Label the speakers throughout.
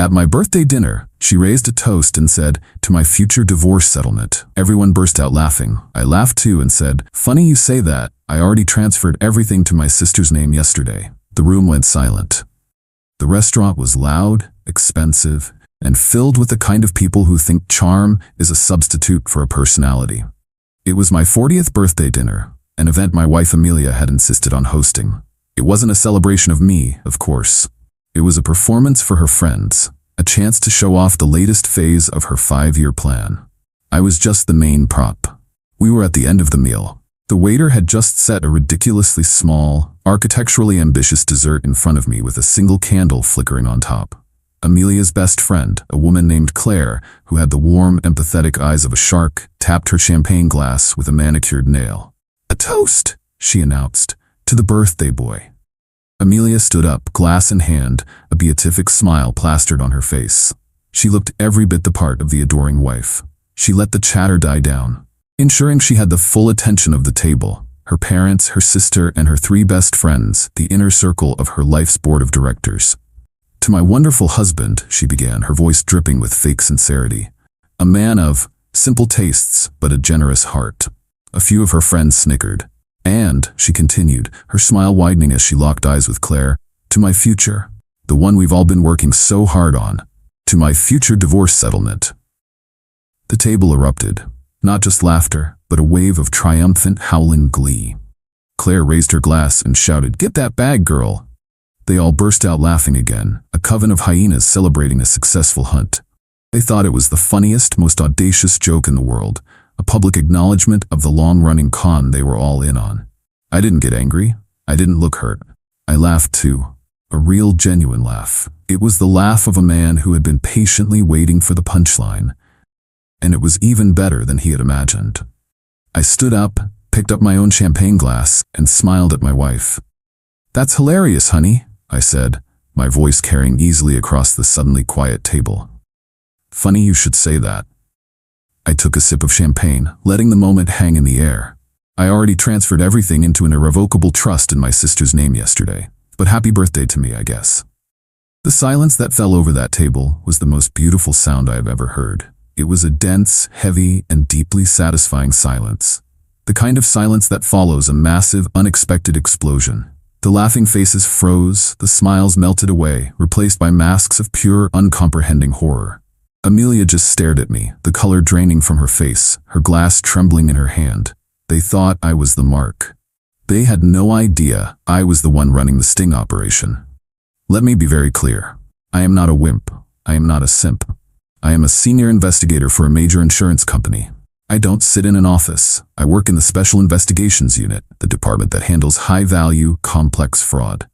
Speaker 1: At my birthday dinner, she raised a toast and said, "To my future divorce settlement." Everyone burst out laughing. I laughed too and said, "Funny you say that. I already transferred everything to my sister's name yesterday." The room went silent. The restaurant was loud, expensive, and filled with the kind of people who think charm is a substitute for a personality. It was my 40th birthday dinner, an event my wife Amelia had insisted on hosting. It wasn't a celebration of me, of course. It was a performance for her friends, a chance to show off the latest phase of her 5-year plan. I was just the main prop. We were at the end of the meal. The waiter had just set a ridiculously small, architecturally ambitious dessert in front of me with a single candle flickering on top. Amelia's best friend, a woman named Claire, who had the warm, empathetic eyes of a shark, tapped her champagne glass with a manicured nail. "A toast," she announced, "to the birthday boy." Amelia stood up, glass in hand, a beatific smile plastered on her face. She looked every bit the part of the adoring wife. She let the chatter die down, ensuring she had the full attention of the table, her parents, her sister, and her 3 best friends, the inner circle of her life's board of directors. "To my wonderful husband," she began, her voice dripping with fake sincerity. "A man of simple tastes, but a generous heart." A few of her friends snickered. "And," she continued, her smile widening as she locked eyes with Claire, "to my future, the one we've all been working so hard on, to my future divorce settlement." The table erupted. Not just laughter, but a wave of triumphant, howling glee. Claire raised her glass and shouted, "Get that bag, girl!" They all burst out laughing again, a coven of hyenas celebrating a successful hunt. They thought it was the funniest, most audacious joke in the world, a public acknowledgement of the long-running con they were all in on. I didn't get angry. I didn't look hurt. I laughed too. A real, genuine laugh. It was the laugh of a man who had been patiently waiting for the punchline. And it was even better than he had imagined. I stood up, picked up my own champagne glass, and smiled at my wife. "That's hilarious, honey," I said, my voice carrying easily across the suddenly quiet table. "Funny you should say that." I took a sip of champagne, letting the moment hang in the air. I already transferred everything into an irrevocable trust in my sister's name yesterday, but happy birthday to me, I guess. The silence that fell over that table was the most beautiful sound I have ever heard. It was a dense, heavy, and deeply satisfying silence. The kind of silence that follows a massive, unexpected explosion. The laughing faces froze, the smiles melted away, replaced by masks of pure, uncomprehending horror. Amelia just stared at me, the color draining from her face, her glass trembling in her hand. They thought I was the mark. They had no idea I was the one running the sting operation. Let me be very clear. I am not a wimp. I am not a simp. I am a senior investigator for a major insurance company. I don't sit in an office. I work in the Special Investigations Unit, the department that handles high-value, complex fraud.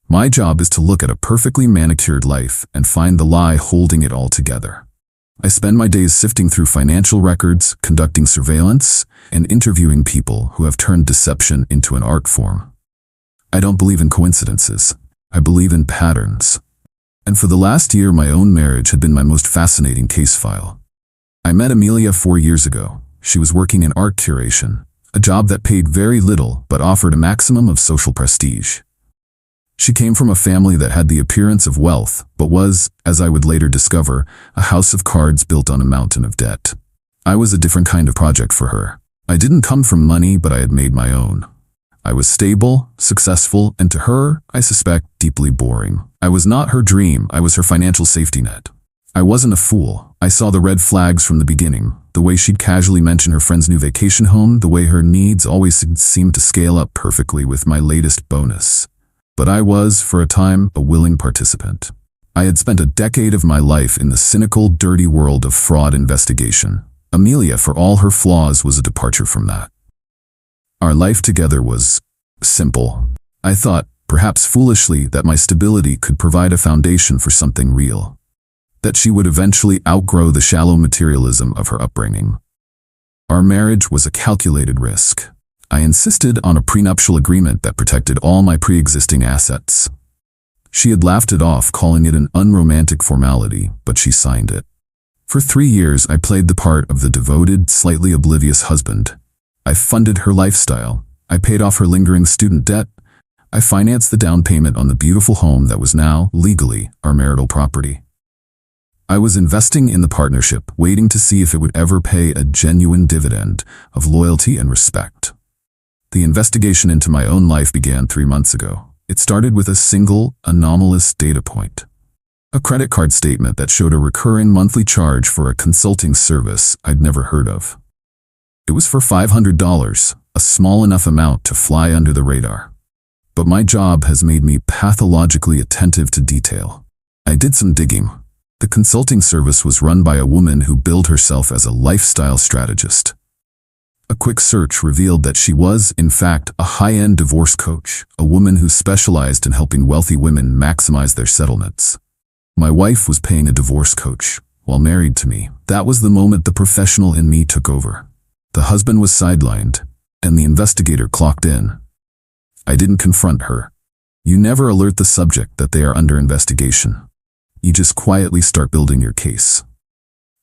Speaker 1: My job is to look at a perfectly manicured life and find the lie holding it all together. I spend my days sifting through financial records, conducting surveillance, and interviewing people who have turned deception into an art form. I don't believe in coincidences. I believe in patterns. And for the last year, my own marriage had been my most fascinating case file. I met Amelia 4 years ago. She was working in art curation, a job that paid very little but offered a maximum of social prestige. She came from a family that had the appearance of wealth, but was, as I would later discover, a house of cards built on a mountain of debt. I was a different kind of project for her. I didn't come from money, but I had made my own. I was stable, successful, and to her, I suspect, deeply boring. I was not her dream, I was her financial safety net. I wasn't a fool. I saw the red flags from the beginning, the way she'd casually mention her friend's new vacation home, the way her needs always seemed to scale up perfectly with my latest bonus. But I was, for a time, a willing participant. I had spent a decade of my life in the cynical, dirty world of fraud investigation. Amelia, for all her flaws, was a departure from that. Our life together was simple. I thought, perhaps foolishly, that my stability could provide a foundation for something real. That she would eventually outgrow the shallow materialism of her upbringing. Our marriage was a calculated risk. I insisted on a prenuptial agreement that protected all my pre-existing assets. She had laughed it off, calling it an unromantic formality, but she signed it. For 3 years, I played the part of the devoted, slightly oblivious husband. I funded her lifestyle. I paid off her lingering student debt. I financed the down payment on the beautiful home that was now, legally, our marital property. I was investing in the partnership, waiting to see if it would ever pay a genuine dividend of loyalty and respect. The investigation into my own life began 3 months ago. It started with a single, anomalous data point. A credit card statement that showed a recurring monthly charge for a consulting service I'd never heard of. It was for $500, a small enough amount to fly under the radar. But my job has made me pathologically attentive to detail. I did some digging. The consulting service was run by a woman who billed herself as a lifestyle strategist. A quick search revealed that she was, in fact, a high-end divorce coach, a woman who specialized in helping wealthy women maximize their settlements. My wife was paying a divorce coach while married to me. That was the moment the professional in me took over. The husband was sidelined, and the investigator clocked in. I didn't confront her. You never alert the subject that they are under investigation. You just quietly start building your case.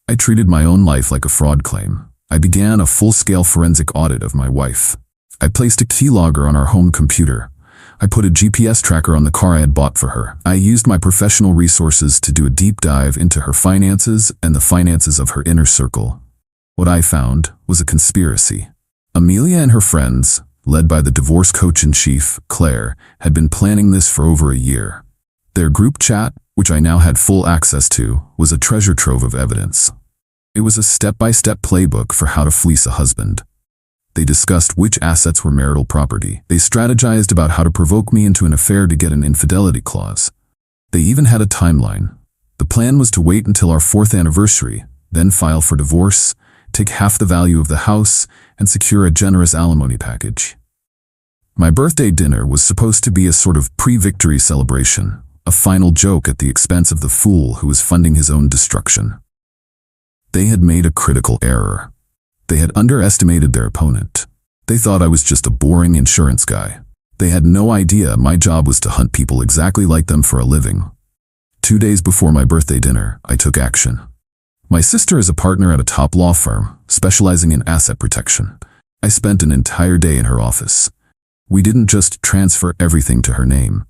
Speaker 1: I treated my own life like a fraud claim. I began a full-scale forensic audit of my wife. I placed a keylogger on our home computer. I put a GPS tracker on the car I had bought for her. I used my professional resources to do a deep dive into her finances and the finances of her inner circle. What I found was a conspiracy. Amelia and her friends, led by the divorce coach-in-chief, Claire, had been planning this for over a year. Their group chat, which I now had full access to, was a treasure trove of evidence. It was a step-by-step playbook for how to fleece a husband. They discussed which assets were marital property. They strategized about how to provoke me into an affair to get an infidelity clause. They even had a timeline. The plan was to wait until our 4th anniversary, then file for divorce, take half the value of the house, and secure a generous alimony package. My birthday dinner was supposed to be a sort of pre-victory celebration, a final joke at the expense of the fool who was funding his own destruction. They had made a critical error. They had underestimated their opponent. They thought I was just a boring insurance guy. They had no idea my job was to hunt people exactly like them for a living. 2 days before my birthday dinner, I took action. My sister is a partner at a top law firm, specializing in asset protection. I spent an entire day in her office. We didn't just transfer everything to her name.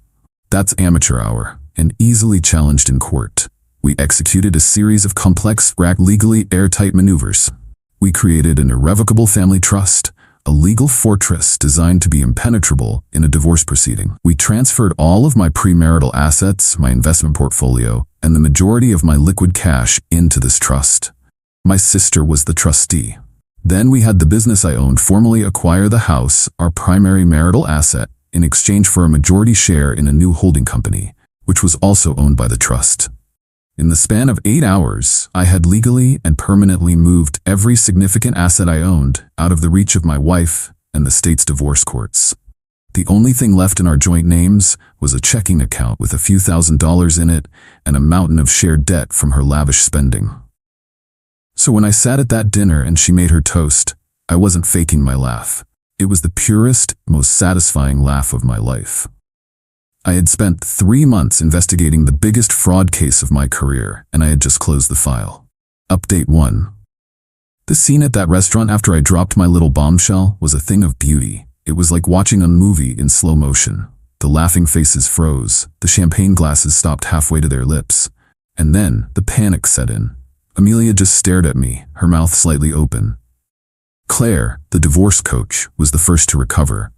Speaker 1: That's amateur hour, and easily challenged in court. We executed a series of complex, legally airtight maneuvers. We created an irrevocable family trust, a legal fortress designed to be impenetrable in a divorce proceeding. We transferred all of my premarital assets, my investment portfolio, and the majority of my liquid cash into this trust. My sister was the trustee. Then we had the business I owned formally acquire the house, our primary marital asset, in exchange for a majority share in a new holding company, which was also owned by the trust. In the span of 8 hours, I had legally and permanently moved every significant asset I owned out of the reach of my wife and the state's divorce courts. The only thing left in our joint names was a checking account with a few $1,000s in it and a mountain of shared debt from her lavish spending. So when I sat at that dinner and she made her toast, I wasn't faking my laugh. It was the purest, most satisfying laugh of my life. I had spent 3 months investigating the biggest fraud case of my career, and I had just closed the file. Update 1. The scene at that restaurant after I dropped my little bombshell was a thing of beauty. It was like watching a movie in slow motion. The laughing faces froze, the champagne glasses stopped halfway to their lips, and then the panic set in. Amelia just stared at me, her mouth slightly open. Claire, the divorce coach, was the first to recover.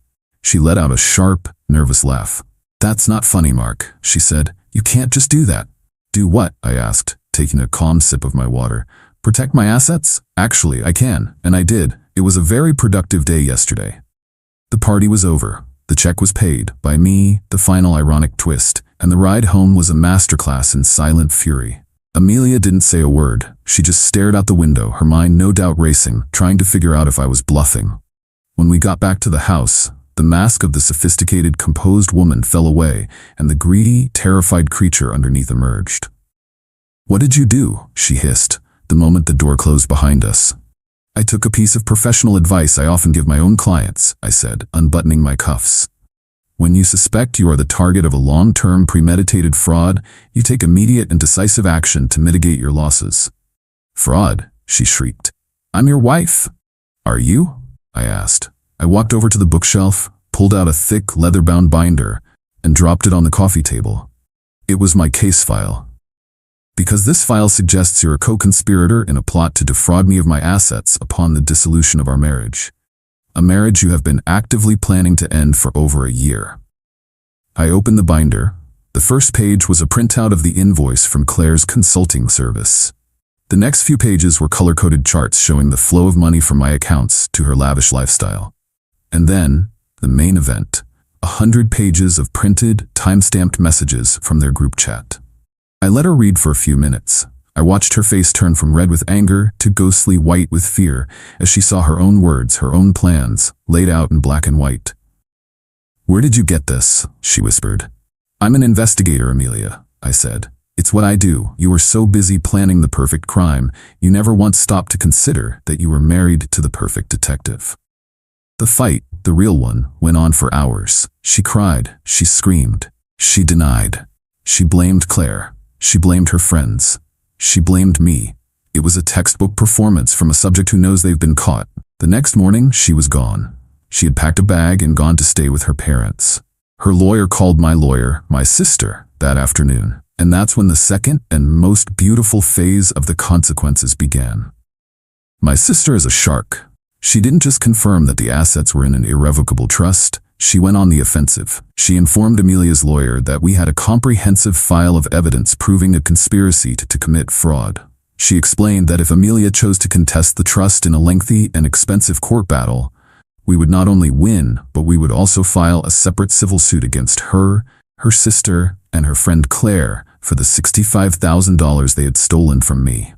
Speaker 1: She let out a sharp, nervous laugh. "That's not funny, Mark," she said. "You can't just do that." "Do what?" I asked, taking a calm sip of my water. "Protect my assets? Actually, I can, and I did. It was a very productive day yesterday." The party was over. The check was paid, by me, the final ironic twist, and the ride home was a masterclass in silent fury. Amelia didn't say a word. She just stared out the window, her mind no doubt racing, trying to figure out if I was bluffing. When we got back to the house, the mask of the sophisticated, composed woman fell away, and the greedy, terrified creature underneath emerged. "What did you do?" she hissed, the moment the door closed behind us. "I took a piece of professional advice I often give my own clients," I said, unbuttoning my cuffs. "When you suspect you are the target of a long-term premeditated fraud, you take immediate and decisive action to mitigate your losses." "Fraud?" she shrieked. "I'm your wife." "Are you?" I asked. I walked over to the bookshelf, pulled out a thick, leather-bound binder, and dropped it on the coffee table. It was my case file. Because this file suggests you're a co-conspirator in a plot to defraud me of my assets upon the dissolution of our marriage. A marriage you have been actively planning to end for over a year. I opened the binder. The first page was a printout of the invoice from Claire's consulting service. The next few pages were color-coded charts showing the flow of money from my accounts to her lavish lifestyle. And then, the main event, 100 pages of printed, time-stamped messages from their group chat. I let her read for a few minutes. I watched her face turn from red with anger to ghostly white with fear as she saw her own words, her own plans, laid out in black and white. "Where did you get this?" she whispered. "I'm an investigator, Amelia," I said. "It's what I do. You were so busy planning the perfect crime, you never once stopped to consider that you were married to the perfect detective." The fight, the real one, went on for hours. She cried, she screamed, she denied. She blamed Claire. She blamed her friends. She blamed me. It was a textbook performance from a subject who knows they've been caught. The next morning, she was gone. She had packed a bag and gone to stay with her parents. Her lawyer called my lawyer, my sister, that afternoon. And that's when the second and most beautiful phase of the consequences began. My sister is a shark. She didn't just confirm that the assets were in an irrevocable trust. She went on the offensive. She informed Amelia's lawyer that we had a comprehensive file of evidence proving a conspiracy to commit fraud. She explained that if Amelia chose to contest the trust in a lengthy and expensive court battle, we would not only win, but we would also file a separate civil suit against her, her sister, and her friend Claire for the $65,000 they had stolen from me.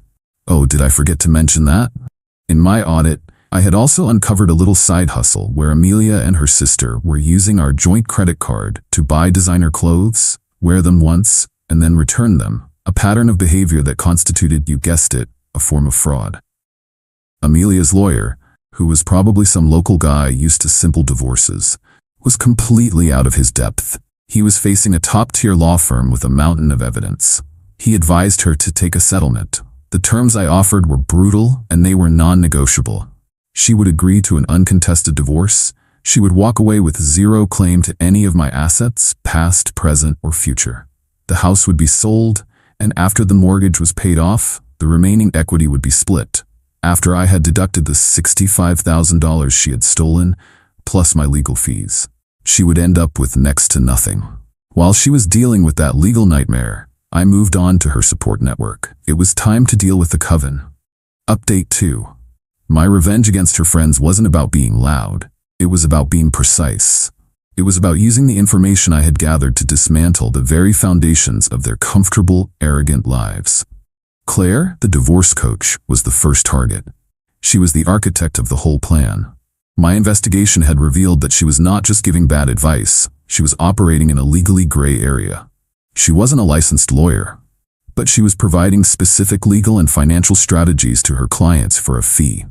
Speaker 1: Oh, did I forget to mention that? In my audit, I had also uncovered a little side hustle where Amelia and her sister were using our joint credit card to buy designer clothes, wear them once, and then return them, a pattern of behavior that constituted, you guessed it, a form of fraud. Amelia's lawyer, who was probably some local guy used to simple divorces, was completely out of his depth. He was facing a top-tier law firm with a mountain of evidence. He advised her to take a settlement. The terms I offered were brutal and they were non-negotiable. She would agree to an uncontested divorce. She would walk away with zero claim to any of my assets, past, present, or future. The house would be sold, and after the mortgage was paid off, the remaining equity would be split. After I had deducted the $65,000 she had stolen, plus my legal fees, she would end up with next to nothing. While she was dealing with that legal nightmare, I moved on to her support network. It was time to deal with the coven. Update 2. My revenge against her friends wasn't about being loud. It was about being precise. It was about using the information I had gathered to dismantle the very foundations of their comfortable, arrogant lives. Claire, the divorce coach, was the first target. She was the architect of the whole plan. My investigation had revealed that she was not just giving bad advice, she was operating in a legally gray area. She wasn't a licensed lawyer, but she was providing specific legal and financial strategies to her clients for a fee.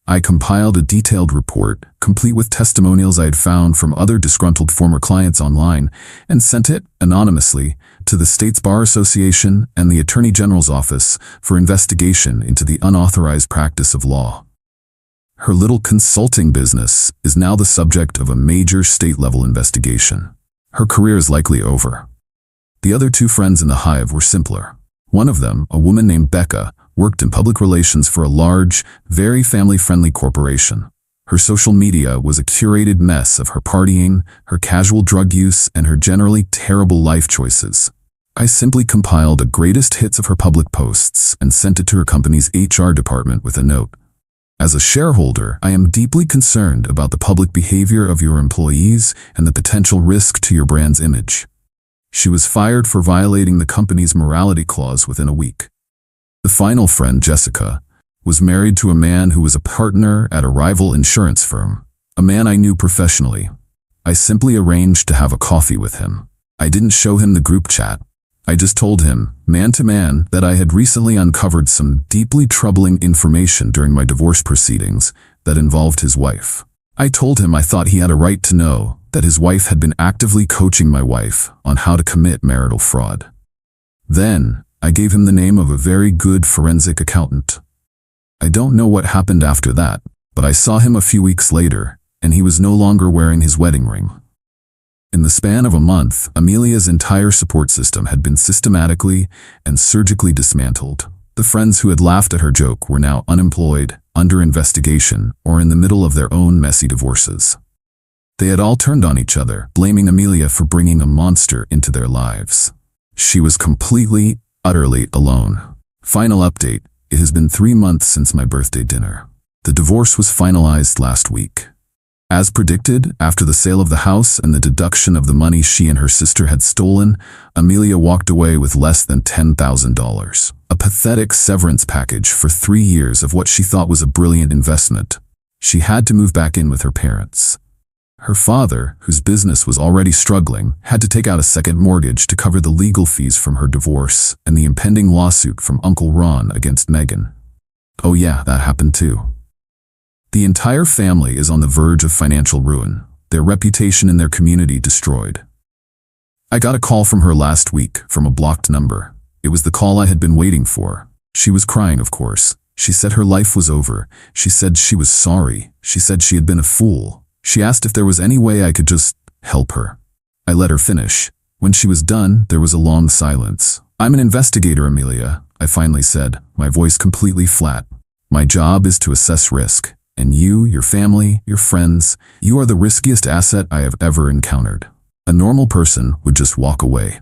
Speaker 1: I compiled a detailed report, complete with testimonials I had found from other disgruntled former clients online, and sent it, anonymously, to the state's Bar Association and the Attorney General's office for investigation into the unauthorized practice of law. Her little consulting business is now the subject of a major state-level investigation. Her career is likely over. The other two friends in the hive were simpler. One of them, a woman named Becca, worked in public relations for a large, very family-friendly corporation. Her social media was a curated mess of her partying, her casual drug use, and her generally terrible life choices. I simply compiled a greatest hits of her public posts and sent it to her company's HR department with a note. As a shareholder, I am deeply concerned about the public behavior of your employees and the potential risk to your brand's image. She was fired for violating the company's morality clause within a week. The final friend, Jessica, was married to a man who was a partner at a rival insurance firm, a man I knew professionally. I simply arranged to have a coffee with him. I didn't show him the group chat. I just told him, man to man, that I had recently uncovered some deeply troubling information during my divorce proceedings that involved his wife. I told him I thought he had a right to know that his wife had been actively coaching my wife on how to commit marital fraud. Then, I gave him the name of a very good forensic accountant. I don't know what happened after that, but I saw him a few weeks later, and he was no longer wearing his wedding ring. In the span of a month, Amelia's entire support system had been systematically and surgically dismantled. The friends who had laughed at her joke were now unemployed, under investigation, or in the middle of their own messy divorces. They had all turned on each other, blaming Amelia for bringing a monster into their lives. She was completely, utterly alone. Final update: it has been 3 months since my birthday dinner. The divorce was finalized last week. As predicted, after the sale of the house and the deduction of the money she and her sister had stolen, Amelia walked away with less than $10,000. A pathetic severance package for 3 years of what she thought was a brilliant investment. She had to move back in with her parents. Her father, whose business was already struggling, had to take out a second mortgage to cover the legal fees from her divorce and the impending lawsuit from Uncle Ron against Megan. Oh yeah, that happened too. The entire family is on the verge of financial ruin, their reputation in their community destroyed. I got a call from her last week, from a blocked number. It was the call I had been waiting for. She was crying, of course. She said her life was over. She said she was sorry. She said she had been a fool. She asked if there was any way I could just help her. I let her finish. When she was done, there was a long silence. "I'm an investigator, Amelia," I finally said, my voice completely flat. "My job is to assess risk. And you, your family, your friends, you are the riskiest asset I have ever encountered." A normal person would just walk away.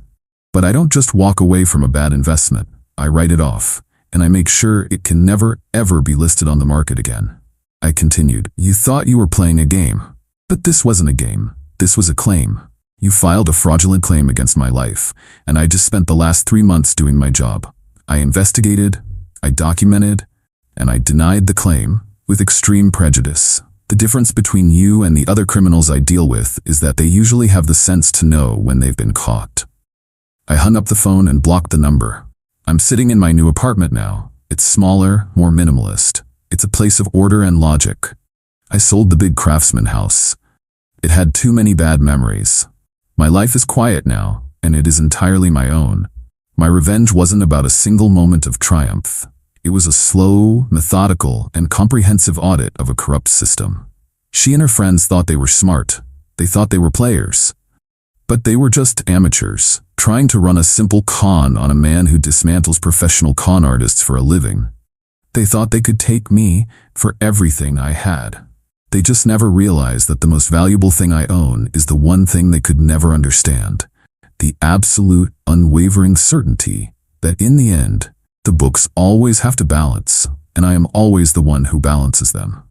Speaker 1: But I don't just walk away from a bad investment. I write it off, and I make sure it can never, ever be listed on the market again. I continued, "You thought you were playing a game. But this wasn't a game. This was a claim. You filed a fraudulent claim against my life, and I just spent the last 3 months doing my job. I investigated, I documented, and I denied the claim, with extreme prejudice. The difference between you and the other criminals I deal with is that they usually have the sense to know when they've been caught." I hung up the phone and blocked the number. I'm sitting in my new apartment now. It's smaller, more minimalist. It's a place of order and logic. I sold the big Craftsman house. It had too many bad memories. My life is quiet now, and it is entirely my own. My revenge wasn't about a single moment of triumph. It was a slow, methodical, and comprehensive audit of a corrupt system. She and her friends thought they were smart. They thought they were players. But they were just amateurs, trying to run a simple con on a man who dismantles professional con artists for a living. They thought they could take me for everything I had. They just never realized that the most valuable thing I own is the one thing they could never understand: the absolute, unwavering certainty that in the end, the books always have to balance, and I am always the one who balances them.